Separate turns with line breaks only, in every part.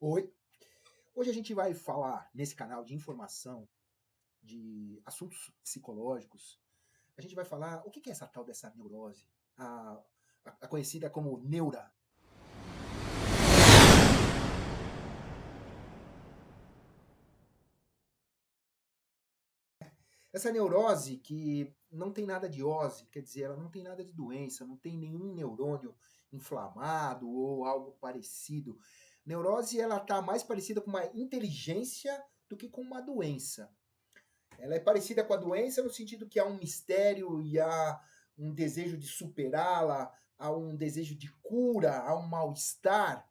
Oi. Hoje a gente vai falar nesse canal de informação de assuntos psicológicos. A gente vai falar o que é essa tal dessa neurose, a, a conhecida como neura. Essa neurose que não tem nada de ose, quer dizer, ela não tem nada de doença, não tem nenhum neurônio inflamado ou algo parecido. Neurose, ela está mais parecida com uma inteligência do que com uma doença. Ela é parecida com a doença no sentido que há um mistério e há um desejo de superá-la, há um desejo de cura, há um mal-estar.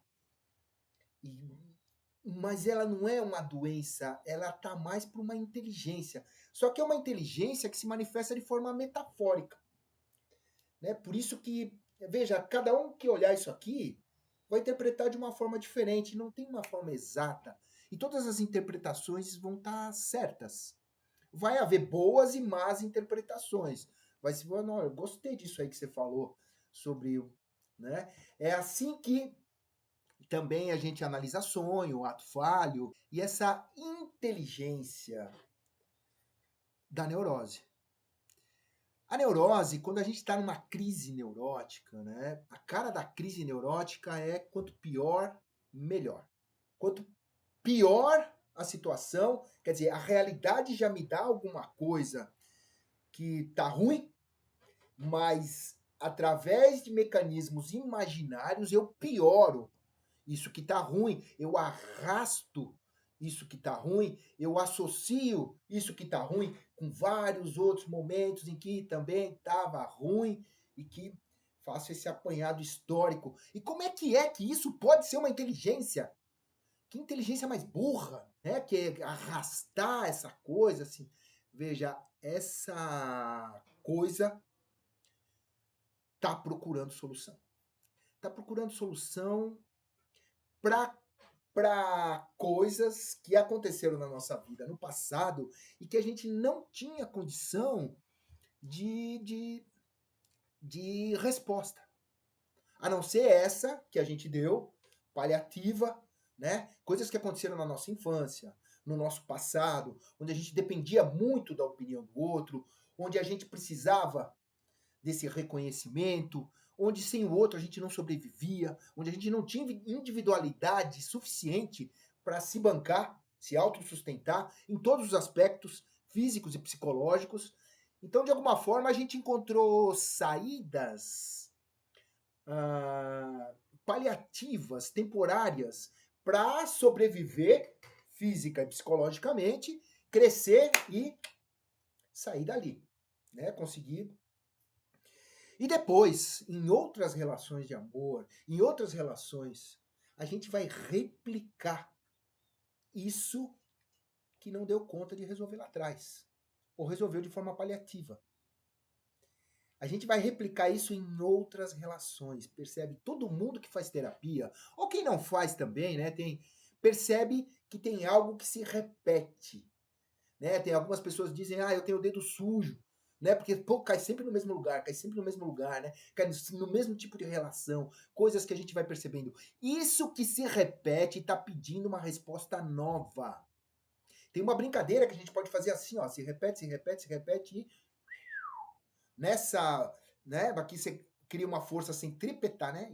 Mas ela não é uma doença, ela está mais para uma inteligência. Só que é uma inteligência que se manifesta de forma metafórica. Né? Por isso que, veja, cada um que olhar isso aqui vai interpretar de uma forma diferente, não tem uma forma exata. E todas as interpretações vão estar certas. Vai haver boas e más interpretações. Vai se falar, não, eu gostei disso aí que você falou sobre, né? É assim que também a gente analisa sonho, ato falho e essa inteligência da neurose. A neurose, quando a gente está numa crise neurótica, né? A cara da crise neurótica é quanto pior, melhor. Quanto pior a situação, quer dizer, a realidade já me dá alguma coisa que tá ruim, mas através de mecanismos imaginários eu pioro isso que tá ruim, eu arrasto isso que tá ruim, eu associo isso que tá ruim com vários outros momentos em que também estava ruim e que faço esse apanhado histórico. E como é que isso pode ser uma inteligência? Que inteligência mais burra, né? Que é arrastar essa coisa assim. Veja, essa coisa está procurando solução. Está procurando solução para coisas que aconteceram na nossa vida no passado e que a gente não tinha condição de, de, de resposta. A não ser essa que a gente deu, paliativa, né? Coisas que aconteceram na nossa infância, no nosso passado, onde a gente dependia muito da opinião do outro, onde a gente precisava desse reconhecimento, onde sem o outro a gente não sobrevivia, onde a gente não tinha individualidade suficiente para se bancar, se autossustentar em todos os aspectos físicos e psicológicos. Então, de alguma forma, a gente encontrou saídas paliativas, temporárias, para sobreviver física e psicologicamente, crescer e sair dali, né? Conseguir. E depois, em outras relações de amor, em outras relações, a gente vai replicar isso que não deu conta de resolver lá atrás, ou resolveu de forma paliativa. A gente vai replicar isso em outras relações, percebe? Todo mundo que faz terapia, ou quem não faz também, né, percebe que tem algo que se repete. Né? Tem algumas pessoas que dizem, eu tenho o dedo sujo, né? Porque, pô, cai sempre no mesmo lugar, né? Cai no mesmo tipo de relação, coisas que a gente vai percebendo. Isso que se repete está pedindo uma resposta nova. Tem uma brincadeira que a gente pode fazer assim, ó, se repete, e nessa, né? Aqui você cria uma força centrípeta, né?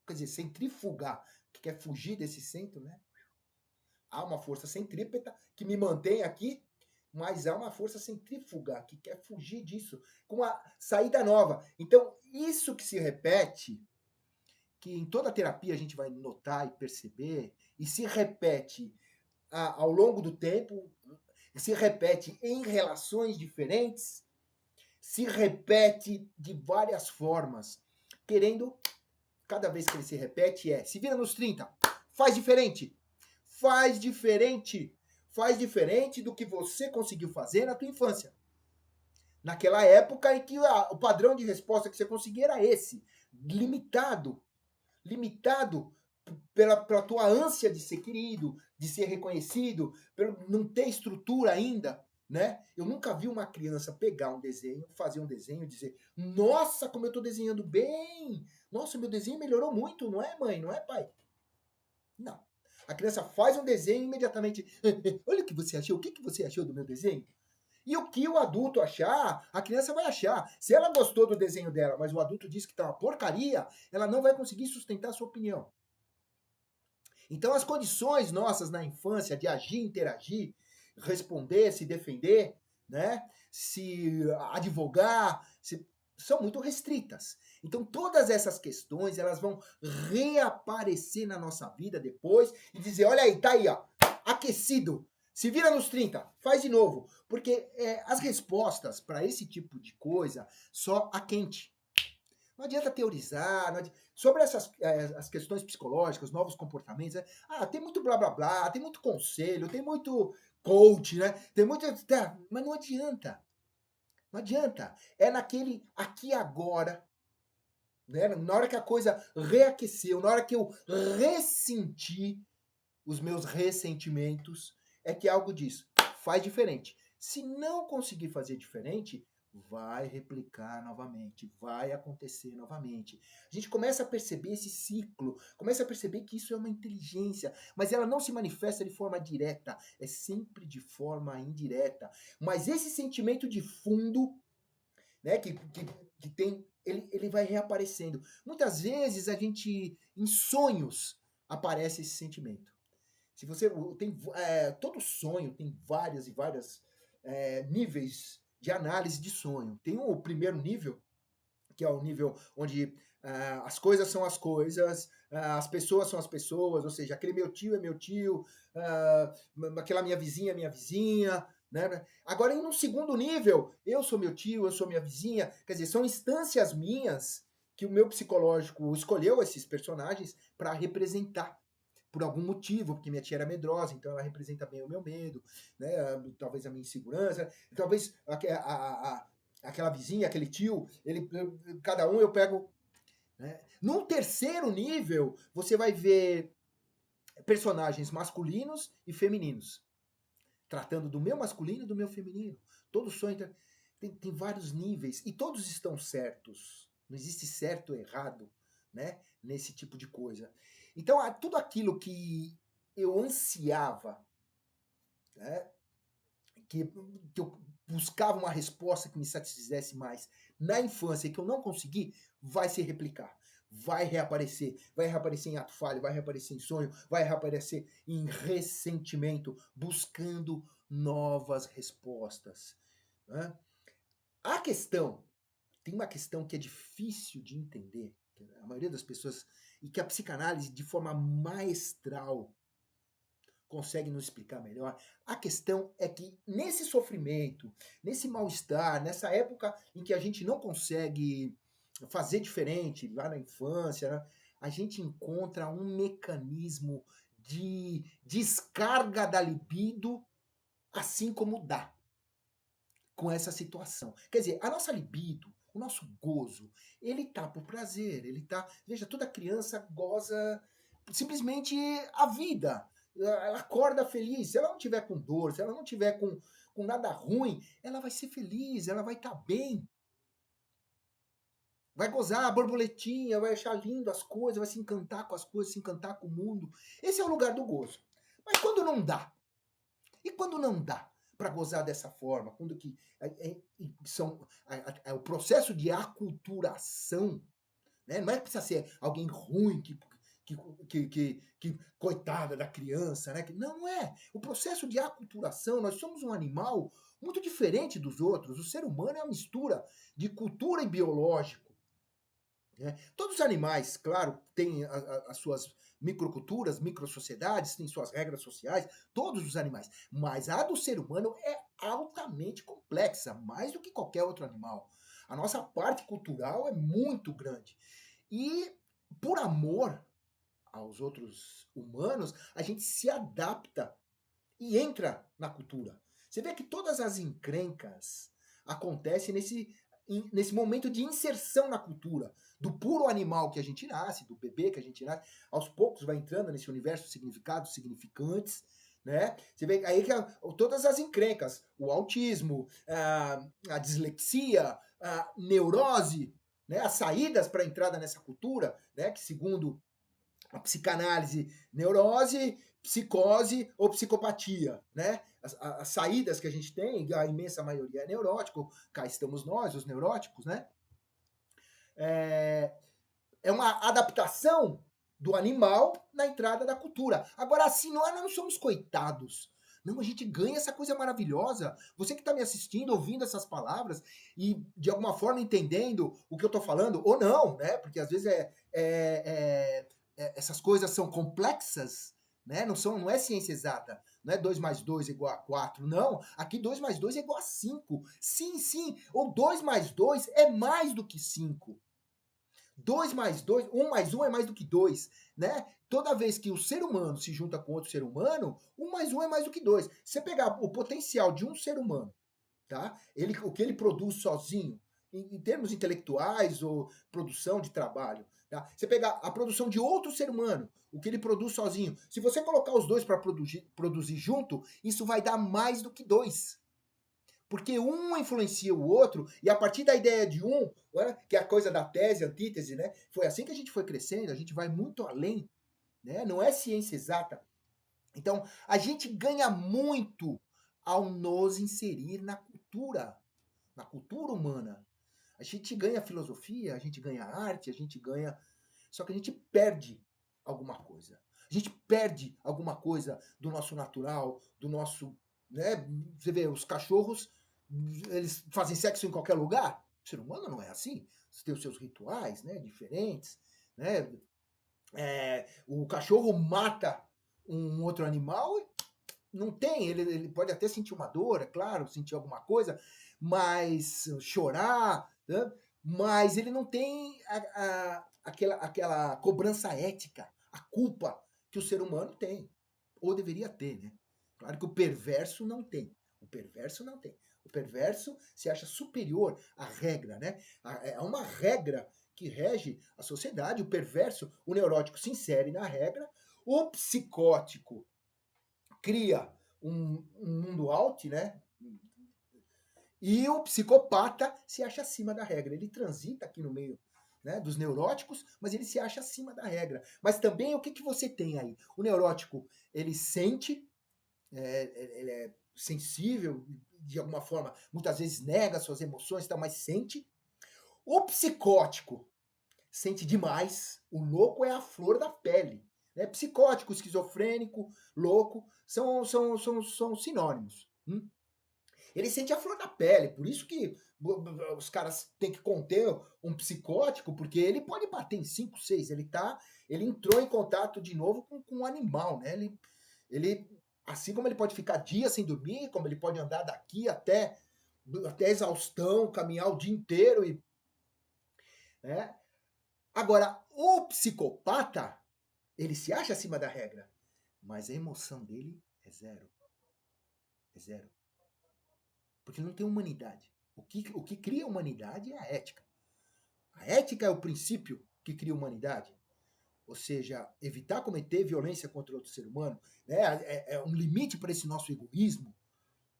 Quer dizer, centrifugar, que quer fugir desse centro, né? Há uma força centrípeta que me mantém aqui, mas há uma força centrífuga que quer fugir disso, com uma saída nova. Então, isso que se repete, que em toda a terapia a gente vai notar e perceber, e se repete ao longo do tempo, se repete em relações diferentes, se repete de várias formas, querendo, cada vez que ele se repete, se vira nos 30, faz diferente. Faz diferente. Faz diferente do que você conseguiu fazer na tua infância. Naquela época em que o padrão de resposta que você conseguia era esse. Limitado. Limitado pela tua ânsia de ser querido, de ser reconhecido, pelo não ter estrutura ainda. Né? Eu nunca vi uma criança pegar um desenho, fazer um desenho e dizer: nossa, como eu estou desenhando bem! Nossa, meu desenho melhorou muito, não é, mãe? Não é, pai? Não. A criança faz um desenho e imediatamente, olha o que você achou, o que você achou do meu desenho? E o que o adulto achar, a criança vai achar. Se ela gostou do desenho dela, mas o adulto disse que tá uma porcaria, ela não vai conseguir sustentar a sua opinião. Então, as condições nossas na infância de agir, interagir, responder, se defender, né? Se advogar, são muito restritas. Então, todas essas questões, elas vão reaparecer na nossa vida depois e dizer, olha aí, tá aí, ó, aquecido. Se vira nos 30, faz de novo. Porque as respostas para esse tipo de coisa só a quente. Não adianta teorizar, sobre essas as questões psicológicas, novos comportamentos. Tem muito blá blá blá, tem muito conselho, tem muito coach, né? Tem muito. Mas não adianta. Não adianta. É naquele aqui e agora, né? Na hora que a coisa reaqueceu, na hora que eu ressenti os meus ressentimentos, é que algo disso faz diferente. Se não conseguir fazer diferente, vai replicar novamente, vai acontecer novamente. A gente começa a perceber esse ciclo, começa a perceber que isso é uma inteligência, mas ela não se manifesta de forma direta, é sempre de forma indireta. Mas esse sentimento de fundo, né, que tem, ele vai reaparecendo. Muitas vezes a gente, em sonhos, aparece esse sentimento. Se você tem todo sonho tem várias e várias níveis de análise de sonho. Tem o primeiro nível, que é o nível onde as coisas são as coisas, as pessoas são as pessoas, ou seja, aquele meu tio é meu tio, aquela minha vizinha é minha vizinha, né? Agora, em um segundo nível, eu sou meu tio, eu sou minha vizinha, quer dizer, são instâncias minhas que o meu psicológico escolheu esses personagens para representar por algum motivo, porque minha tia era medrosa, então ela representa bem o meu medo, né? Talvez a minha insegurança, talvez aquela vizinha, aquele tio, cada um eu pego. Né? Num terceiro nível, você vai ver personagens masculinos e femininos, tratando do meu masculino e do meu feminino. Todo sonho tem vários níveis e todos estão certos. Não existe certo ou errado, né? Nesse tipo de coisa. Então, tudo aquilo que eu ansiava, né? Que eu buscava uma resposta que me satisfizesse mais na infância e que eu não consegui, vai se replicar. Vai reaparecer em ato falho, vai reaparecer em sonho, vai reaparecer em ressentimento, buscando novas respostas. Né? A questão, tem uma questão que é difícil de entender, que a maioria das pessoas, e que a psicanálise, de forma maestral, consegue nos explicar melhor. A questão é que nesse sofrimento, nesse mal-estar, nessa época em que a gente não consegue fazer diferente, lá na infância, né, a gente encontra um mecanismo de descarga da libido, assim como dá com essa situação. Quer dizer, a nossa libido, o nosso gozo, ele tá por prazer, ele tá. Veja, toda criança goza simplesmente a vida. Ela acorda feliz. Se ela não tiver com dor, se ela não tiver com nada ruim, ela vai ser feliz, ela vai estar bem. Vai gozar a borboletinha, vai achar lindo as coisas, vai se encantar com as coisas, se encantar com o mundo. Esse é o lugar do gozo. Mas quando não dá? E quando não dá para gozar dessa forma? Quando que o processo de aculturação, né? Não é que precisa ser alguém ruim que coitada da criança, né? Não é. O processo de aculturação, nós somos um animal muito diferente dos outros. O ser humano é uma mistura de cultura e biológico. Né? Todos os animais, claro, têm as suas microculturas, microsociedades, têm suas regras sociais, todos os animais. Mas a do ser humano é altamente complexa, mais do que qualquer outro animal. A nossa parte cultural é muito grande. E por amor aos outros humanos, a gente se adapta e entra na cultura. Você vê que todas as encrencas acontecem nesse momento de inserção na cultura. Do puro animal que a gente nasce, do bebê que a gente nasce, aos poucos vai entrando nesse universo de significados, significantes, né? Você vê aí que todas as encrencas, o autismo, a dislexia, a neurose, né? As saídas para a entrada nessa cultura, né? Que segundo a psicanálise, neurose, psicose ou psicopatia, né? As saídas que a gente tem, a imensa maioria é neurótico, cá estamos nós, os neuróticos, né? É uma adaptação do animal na entrada da cultura. Agora, assim, nós não somos coitados. Não, a gente ganha essa coisa maravilhosa. Você que está me assistindo, ouvindo essas palavras e de alguma forma entendendo o que eu estou falando, ou não, né? Porque às vezes essas coisas são complexas, né? Não é ciência exata. Não é 2 mais 2 igual a 4, não. Aqui 2 mais 2 é igual a 5. Sim, sim. Ou 2 mais 2 é mais do que 5. 2 mais 2, 1 mais 1 é mais do que 2, né? Toda vez que o ser humano se junta com outro ser humano, 1 mais 1 é mais do que 2. Se você pegar o potencial de um ser humano, tá? O que ele produz sozinho, em termos intelectuais ou produção de trabalho, tá? Você pegar a produção de outro ser humano, o que ele produz sozinho, se você colocar os dois para produzir junto, isso vai dar mais do que 2. Porque um influencia o outro, e a partir da ideia de um, né, que é a coisa da tese, antítese, né? Foi assim que a gente foi crescendo, a gente vai muito além, né? Não é ciência exata. Então, a gente ganha muito ao nos inserir na cultura humana. A gente ganha filosofia, a gente ganha arte, a gente ganha. Só que a gente perde alguma coisa. A gente perde alguma coisa do nosso natural, do nosso. Né? Você vê, os cachorros, eles fazem sexo em qualquer lugar. O ser humano não é assim. Você tem os seus rituais, né? Diferentes. Né? O cachorro mata um outro animal, não tem. Ele pode até sentir uma dor, é claro, sentir alguma coisa, mas chorar, né? Mas ele não tem aquela cobrança ética, a culpa que o ser humano tem, ou deveria ter, né? Claro que o perverso não tem. O perverso não tem. O perverso se acha superior à regra, né? É uma regra que rege a sociedade. O perverso, o neurótico se insere na regra. O psicótico cria um mundo out, né? E o psicopata se acha acima da regra. Ele transita aqui no meio, né, dos neuróticos, mas ele se acha acima da regra. Mas também o que você tem aí? O neurótico, ele sente, ele é sensível, de alguma forma, muitas vezes nega suas emoções, mas sente. O psicótico sente demais. O louco é a flor da pele. Né? Psicótico, esquizofrênico, louco, são sinônimos. Ele sente a flor da pele, por isso que os caras têm que conter um psicótico, porque ele pode bater em 5, 6. Ele entrou em contato de novo com um animal, né? Ele, assim como ele pode ficar dias sem dormir, como ele pode andar daqui até exaustão, caminhar o dia inteiro e, né? Agora, o psicopata, ele se acha acima da regra, mas a emoção dele é zero. É zero. Porque ele não tem humanidade. O que cria a humanidade é a ética. A ética é o princípio que cria a humanidade. Ou seja, evitar cometer violência contra outro ser humano, né? É um limite para esse nosso egoísmo.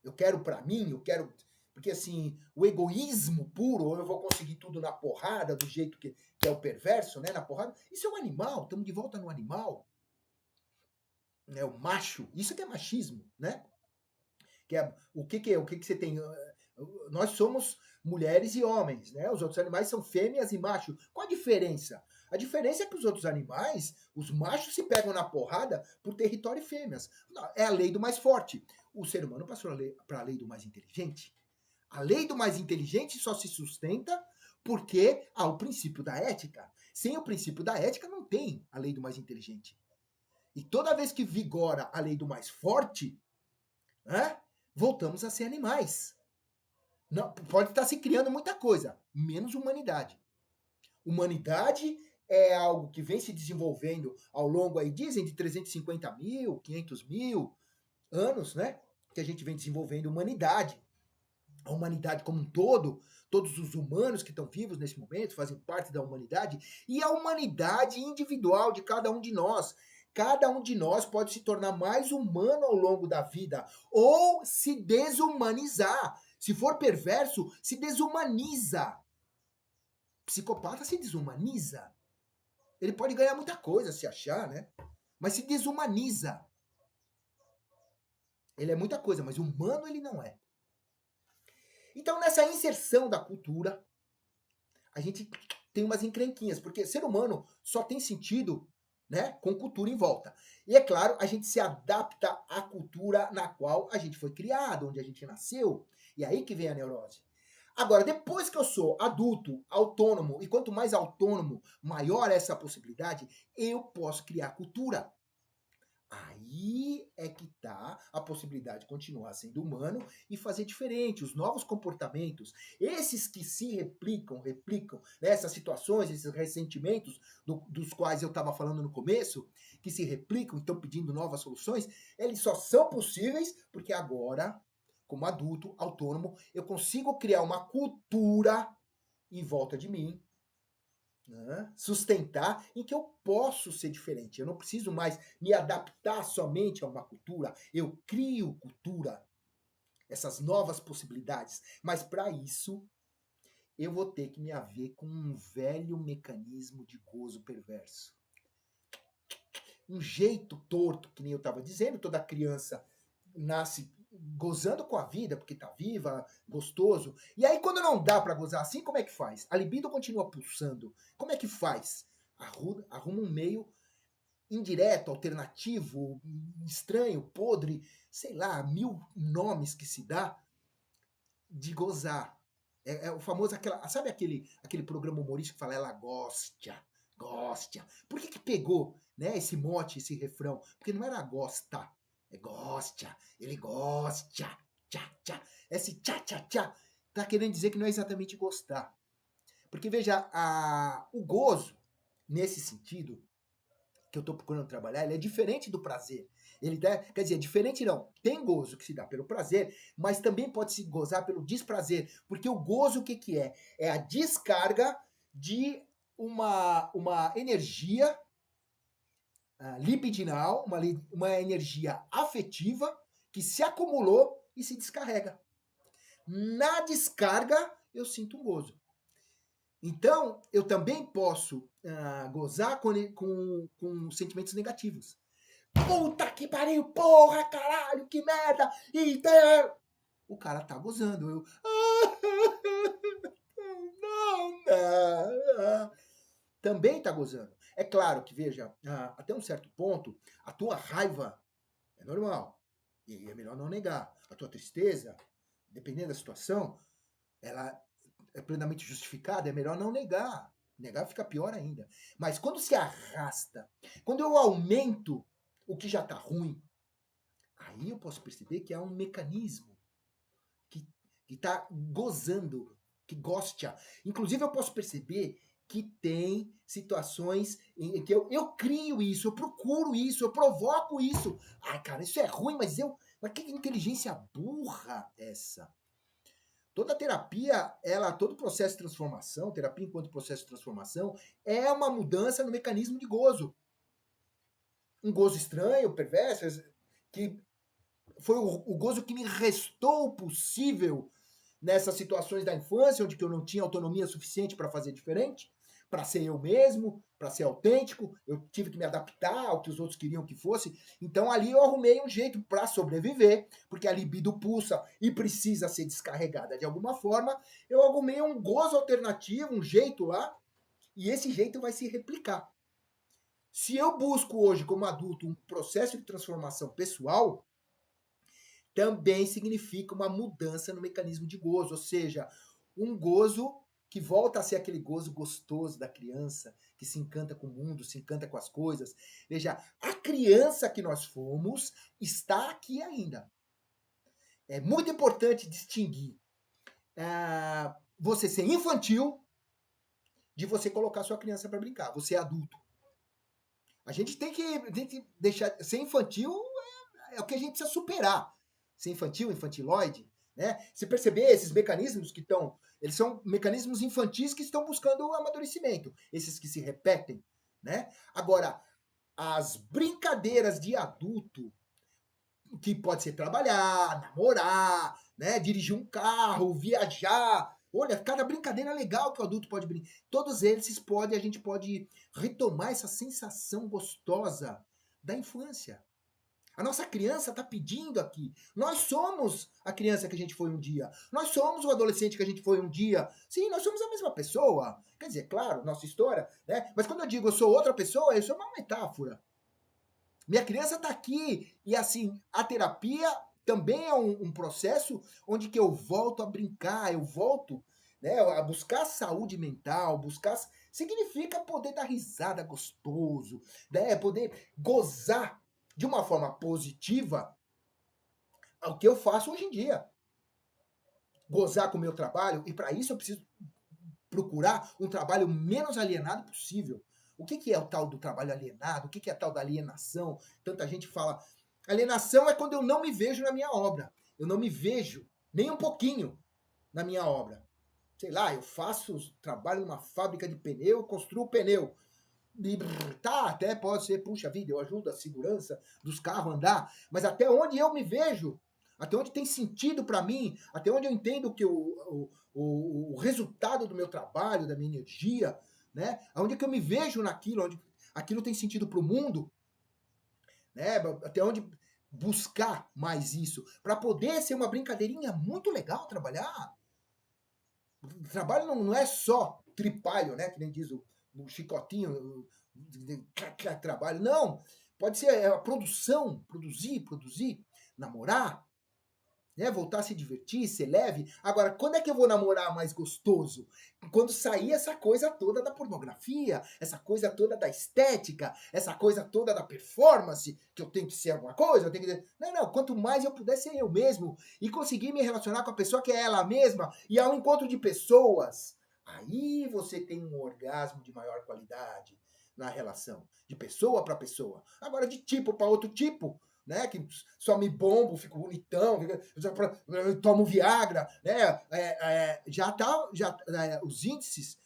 Eu quero para mim, eu quero. Porque assim, o egoísmo puro, ou eu vou conseguir tudo na porrada, do jeito que é o perverso, né? Na porrada. Isso é um animal, estamos de volta no animal. Né? O macho, isso que é machismo, né? O que você tem? Nós somos mulheres e homens, né? Os outros animais são fêmeas e machos. Qual a diferença? A diferença é que os outros animais, os machos se pegam na porrada por território e fêmeas. É a lei do mais forte. O ser humano passou para a lei do mais inteligente. A lei do mais inteligente só se sustenta porque há o princípio da ética. Sem o princípio da ética não tem a lei do mais inteligente. E toda vez que vigora a lei do mais forte, né, voltamos a ser animais. Não, pode estar se criando muita coisa, menos humanidade. Humanidade é algo que vem se desenvolvendo ao longo, aí dizem, de 350 mil, 500 mil anos, né? Que a gente vem desenvolvendo humanidade. A humanidade como um todo, todos os humanos que estão vivos nesse momento fazem parte da humanidade, e a humanidade individual de cada um de nós. Cada um de nós pode se tornar mais humano ao longo da vida, ou se desumanizar. Se for perverso, se desumaniza. Psicopata se desumaniza. Ele pode ganhar muita coisa se achar, né? Mas se desumaniza. Ele é muita coisa, mas humano ele não é. Então, nessa inserção da cultura, a gente tem umas encrenquinhas, porque ser humano só tem sentido, né, com cultura em volta. E é claro, a gente se adapta à cultura na qual a gente foi criado, onde a gente nasceu. E aí que vem a neurose. Agora, depois que eu sou adulto, autônomo, e quanto mais autônomo, maior essa possibilidade, eu posso criar cultura. Aí é que está a possibilidade de continuar sendo humano e fazer diferente, os novos comportamentos, esses que se replicam, né, essas situações, esses ressentimentos dos quais eu estava falando no começo, que se replicam e estão pedindo novas soluções, eles só são possíveis porque agora, como adulto, autônomo, eu consigo criar uma cultura em volta de mim, né, sustentar, em que eu posso ser diferente. Eu não preciso mais me adaptar somente a uma cultura. Eu crio cultura, essas novas possibilidades. Mas para isso, eu vou ter que me haver com um velho mecanismo de gozo perverso. Um jeito torto, que nem eu estava dizendo, toda criança nasce gozando com a vida, porque tá viva, gostoso. E aí, quando não dá para gozar assim, como é que faz? A libido continua pulsando. Como é que faz? Arruma um meio indireto, alternativo, estranho, podre, sei lá, 1000 nomes que se dá de gozar. É o famoso, sabe aquele programa humorístico que fala ela gosta, gosta. Por que pegou, né, esse mote, esse refrão? Porque não era gosta, é gosta, ele gosta, tchá, tchá. Esse tchá, tchá, tchá, tá querendo dizer que não é exatamente gostar. Porque, veja, o gozo, nesse sentido, que eu estou procurando trabalhar, ele é diferente do prazer. Quer dizer, diferente não. Tem gozo que se dá pelo prazer, mas também pode se gozar pelo desprazer. Porque o gozo, o que é? É a descarga de uma energia libidinal, uma energia afetiva que se acumulou e se descarrega. Na descarga, eu sinto um gozo. Então, eu também posso gozar com sentimentos negativos. Puta que pariu, porra, caralho, que merda! O cara tá gozando. Não, não. Também tá gozando. É claro que, veja, até um certo ponto, a tua raiva é normal. E é melhor não negar. A tua tristeza, dependendo da situação, ela é plenamente justificada, é melhor não negar. Negar fica pior ainda. Mas quando se arrasta, quando eu aumento o que já está ruim, aí eu posso perceber que há um mecanismo que está gozando, que gosta. Inclusive eu posso perceber que tem situações em que eu crio isso, eu procuro isso, eu provoco isso. Ai, cara, isso é ruim, mas que inteligência burra essa? Toda terapia, todo processo de transformação, terapia enquanto processo de transformação, é uma mudança no mecanismo de gozo. Um gozo estranho, perverso, que foi o gozo que me restou possível nessas situações da infância, onde eu não tinha autonomia suficiente para fazer diferente, para ser eu mesmo, para ser autêntico, eu tive que me adaptar ao que os outros queriam que fosse. Então ali eu arrumei um jeito para sobreviver, porque a libido pulsa e precisa ser descarregada de alguma forma. Eu arrumei um gozo alternativo, um jeito lá, e esse jeito vai se replicar. Se eu busco hoje, como adulto, um processo de transformação pessoal, também significa uma mudança no mecanismo de gozo, ou seja, um gozo que volta a ser aquele gozo gostoso da criança, que se encanta com o mundo, se encanta com as coisas. Veja, a criança que nós fomos está aqui ainda. É muito importante distinguir você ser infantil de você colocar sua criança para brincar. Você é adulto. A gente tem que deixar... Ser infantil é o que a gente precisa superar. Ser infantil, infantiloide, né? Se perceber esses mecanismos que estão... Eles são mecanismos infantis que estão buscando o amadurecimento. Esses que se repetem, né? Agora, as brincadeiras de adulto, que pode ser trabalhar, namorar, né? Dirigir um carro, viajar, Olha, cada brincadeira legal que o adulto pode brincar. Todos eles a gente pode retomar essa sensação gostosa da infância. A nossa criança está pedindo aqui. Nós somos a criança que a gente foi um dia. Nós somos o adolescente que a gente foi um dia. Sim, nós somos a mesma pessoa. Quer dizer, claro, nossa história, né? Mas quando eu digo eu sou outra pessoa, isso é uma metáfora. Minha criança está aqui e assim, a terapia também é um processo onde que eu volto a brincar, eu volto, né, a buscar saúde mental, buscar significa poder dar risada gostoso, né, poder gozar de uma forma positiva o que eu faço hoje em dia. Gozar com o meu trabalho, e para isso eu preciso procurar um trabalho menos alienado possível. O que, que é o tal do trabalho alienado? O que, que é a tal da alienação? Tanta gente fala. Alienação é quando eu não me vejo na minha obra. Eu não me vejo nem um pouquinho na minha obra. Sei lá, eu faço trabalho numa fábrica de pneu, construo pneu. E, tá, até pode ser, puxa vida, eu ajudo a segurança dos carros a andar, mas até onde eu me vejo, até onde tem sentido para mim, até onde eu entendo que o resultado do meu trabalho, da minha energia, né? Onde é que eu me vejo naquilo, onde aquilo tem sentido para o mundo, né? Até onde buscar mais isso, para poder ser uma brincadeirinha muito legal trabalhar. O trabalho não é só tripalho, né? Que nem diz o chicotinho, trabalho. Não, pode ser a produção, produzir, namorar, né? Voltar a se divertir, ser leve. Agora, quando é que eu vou namorar mais gostoso? Quando sair essa coisa toda da pornografia, essa coisa toda da estética, essa coisa toda da performance, que eu tenho que ser alguma coisa, eu tenho que... Não, quanto mais eu puder ser eu mesmo e conseguir me relacionar com a pessoa que é ela mesma e ao encontro de pessoas, aí você tem um orgasmo de maior qualidade na relação, de pessoa para pessoa. Agora, de tipo para outro tipo, né, que só me bombo, fico bonitão, tomo Viagra, né, já tá, os índices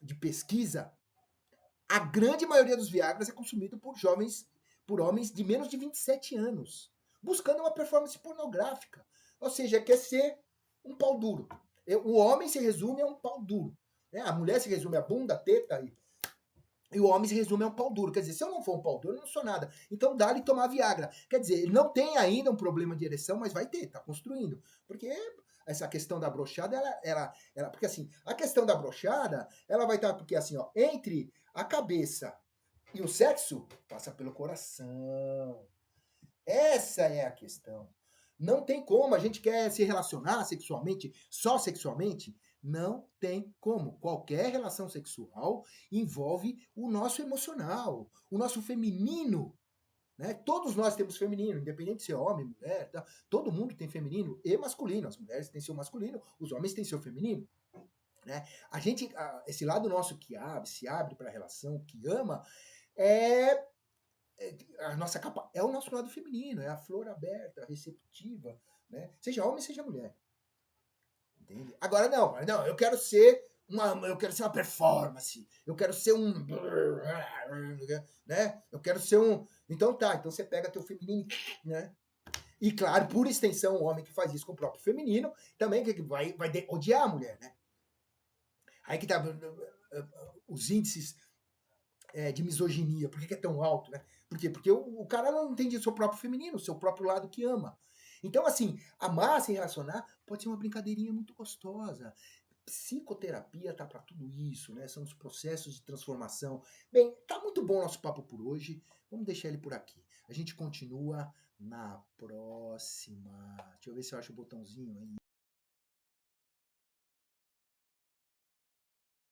de pesquisa, a grande maioria dos Viagras é consumido por jovens, por homens de menos de 27 anos, buscando uma performance pornográfica, ou seja, quer ser um pau duro. O homem se resume a um pau duro, né? A mulher se resume a bunda, teta e o homem se resume a um pau duro. Quer dizer, se eu não for um pau duro, eu não sou nada. Então dá-lhe tomar Viagra. Quer dizer, ele não tem ainda um problema de ereção, mas vai ter, tá construindo. Porque essa questão da brochada, porque assim, a questão da brochada, ela vai estar, porque assim, ó, entre a cabeça e o sexo, passa pelo coração. Essa é a questão. Não tem como, a gente quer se relacionar sexualmente, só sexualmente, não tem como. Qualquer relação sexual envolve o nosso emocional, o nosso feminino. Né? Todos nós temos feminino, independente de ser homem, mulher, tá? Todo mundo tem feminino e masculino. As mulheres têm seu masculino, os homens têm seu feminino. Né? Esse lado nosso que se abre para a relação, que ama, é a nossa capa é o nosso lado feminino, é a flor aberta, receptiva, né? Seja homem, seja mulher. Entende? Agora não, eu quero ser uma performance, eu quero ser um, né? Eu quero ser um, então tá, então você pega teu feminino, né? E claro, por extensão, o homem que faz isso com o próprio feminino também que vai odiar a mulher, né? Aí que tá os índices de misoginia, por que é tão alto, né? Por quê? Porque o cara não entende o seu próprio feminino, o seu próprio lado que ama. Então, assim, amar, se relacionar, pode ser uma brincadeirinha muito gostosa. Psicoterapia tá para tudo isso, né? São os processos de transformação. Bem, tá muito bom o nosso papo por hoje. Vamos deixar ele por aqui. A gente continua na próxima. Deixa eu ver se eu acho o botãozinho aí.